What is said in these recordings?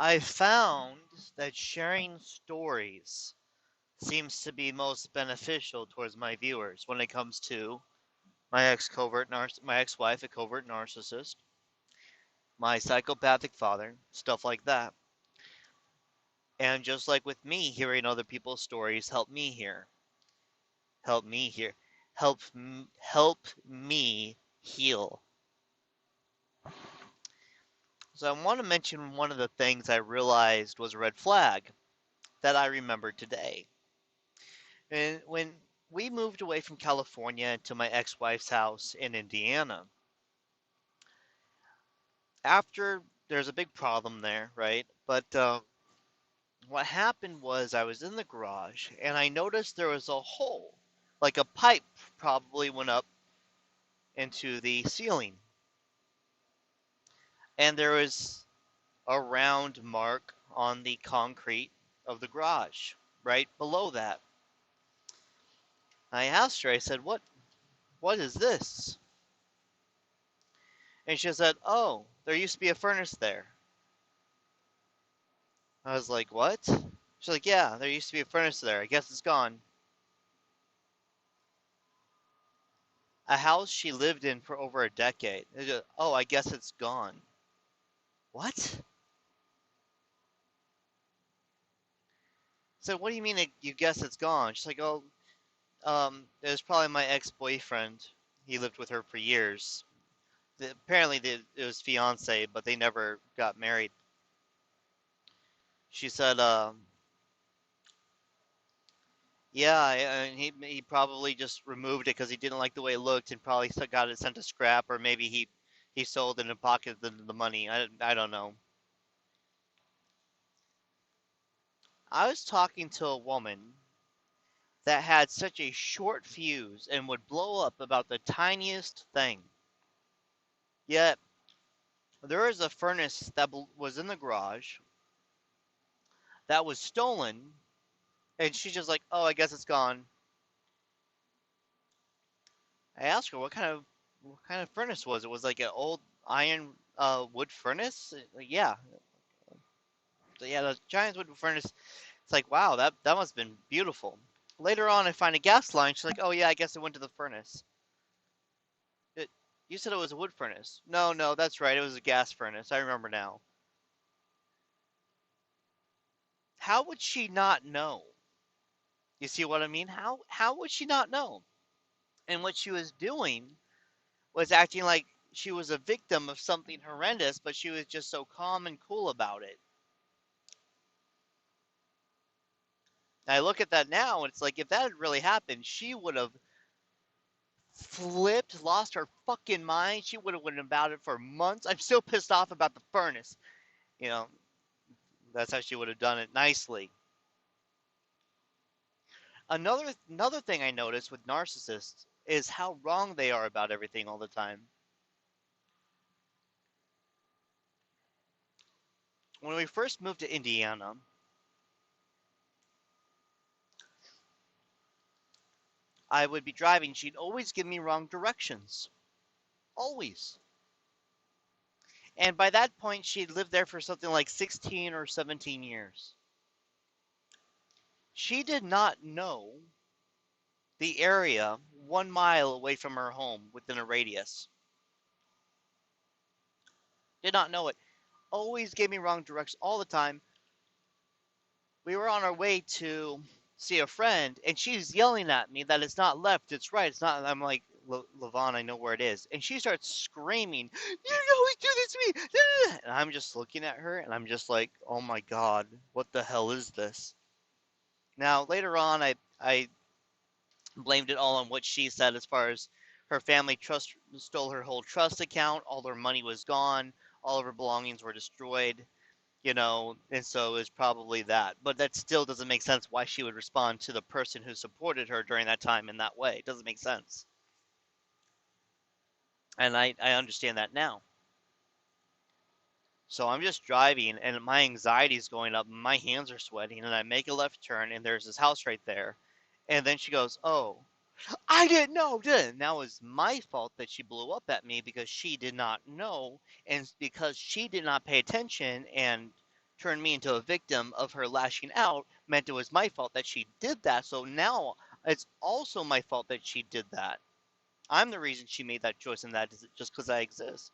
I found that sharing stories seems to be most beneficial towards my viewers when it comes to my ex-wife, a covert narcissist, my psychopathic father, stuff like that. And just like with me, hearing other people's stories help me hear, help me heal. So I want to mention one of the things I realized was a red flag that I remember today. And when we moved away from California to my ex-wife's house in Indiana, after there's a big problem there, right? But what happened was I was in the garage and I noticed there was a hole, like a pipe probably went up into the ceiling, and there was a round mark on the concrete of the garage right below that. I asked her, I said, what is this? And she said, oh, there used to be a furnace there. I was like, what? She's like, yeah, there used to be a furnace there. I guess it's gone. A house she lived in for over a decade. Oh, I guess it's gone. What? So what do you mean you guess it's gone? She's like, oh, it was probably my ex-boyfriend. He lived with her for years. Apparently it was fiance, but they never got married. She said, yeah, he probably just removed it because he didn't like the way it looked and probably got it sent to scrap, or maybe he sold it and pocketed the money. I don't know. I was talking to a woman that had such a short fuse and would blow up about the tiniest thing. Yet there is a furnace that was in the garage that was stolen, and she's just like, "Oh, I guess it's gone." I asked her what kind of furnace was it? Was it like an old iron wood furnace? Like, yeah, so yeah, the giant wood furnace. It's like, wow, that must have been beautiful. Later on, I find a gas line. She's like, "Oh yeah, I guess it went to the furnace." It, you said it was a wood furnace. No, no, that's right. It was a gas furnace. I remember now. How would she not know? You see what I mean? How would she not know? And what she was doing was acting like she was a victim of something horrendous, but she was just so calm and cool about it. And I look at that now, and it's like if that had really happened, she would have flipped, lost her fucking mind. She would have went about it for months. I'm still pissed off about the furnace. You know, that's how she would have done it nicely. Another thing I noticed with narcissists is how wrong they are about everything all the time. When we first moved to Indiana, I would be driving. She'd always give me wrong directions. Always. And by that point, she'd lived there for something like 16 or 17 years. She did not know the area 1 mile away from her home within a radius. Did not know it. Always gave me wrong directions all the time. We were on our way to see a friend, and she's yelling at me that it's not left, it's right, it's not. I'm like, Levon, I know where it is. And she starts screaming, "You always do this to me!" And I'm just looking at her, and I'm just like, oh my god, what the hell is this? Now, later on, I blamed it all on what she said as far as her family trust stole her whole trust account, all her money was gone, all of her belongings were destroyed, and so it was probably that. But that still doesn't make sense why she would respond to the person who supported her during that time in that way. It doesn't make sense. And I understand that now. So I'm just driving and my anxiety is going up, my hands are sweating, and I make a left turn and there's this house right there. And then she goes, "Oh, I didn't know, did it?" Now it's my fault that she blew up at me because she did not know and because she did not pay attention and turned me into a victim of her lashing out meant it was my fault that she did that. So now it's also my fault that she did that. I'm the reason she made that choice, and that is just because I exist.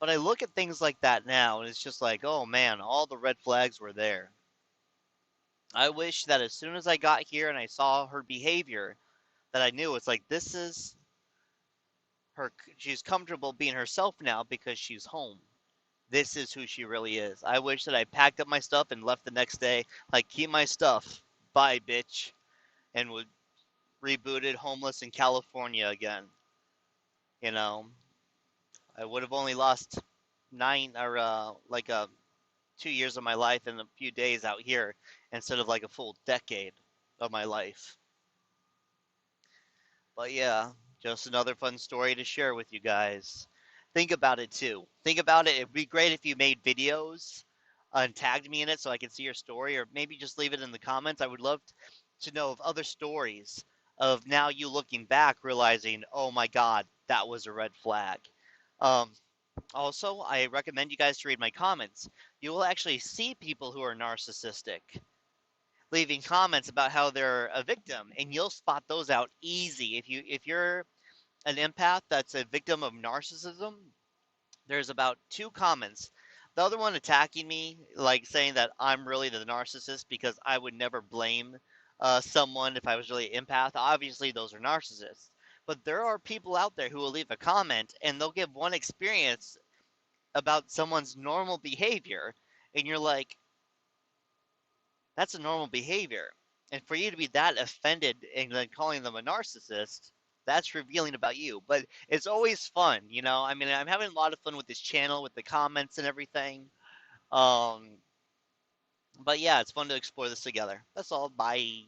But I look at things like that now, and it's just like, oh man, all the red flags were there. I wish that as soon as I got here and I saw her behavior, that I knew it's like this is her. She's comfortable being herself now because she's home. This is who she really is. I wish that I packed up my stuff and left the next day. Like, keep my stuff. Bye, bitch. And would rebooted homeless in California again. You know, I would have only lost 2 years of my life in a few days out here instead of like a full decade of my life. But yeah, just another fun story to share with you guys. Think about it too. Think about it. It'd be great if you made videos and tagged me in it so I could see your story, or maybe just leave it in the comments. I would love to know of other stories of now you looking back, realizing, oh my God, that was a red flag. Um, Also, I recommend you guys to read my comments. You will actually see people who are narcissistic leaving comments about how they're a victim, and you'll spot those out easy. If you're an empath that's a victim of narcissism, there's about two comments. The other one attacking me, like saying that I'm really the narcissist because I would never blame someone if I was really an empath. Obviously, those are narcissists. But there are people out there who will leave a comment and they'll give one experience about someone's normal behavior, and you're like, that's a normal behavior. And for you to be that offended and then calling them a narcissist, that's revealing about you. But it's always fun, you know? I mean, I'm having a lot of fun with this channel, with the comments and everything. Um, but yeah, it's fun to explore this together. That's all. Bye.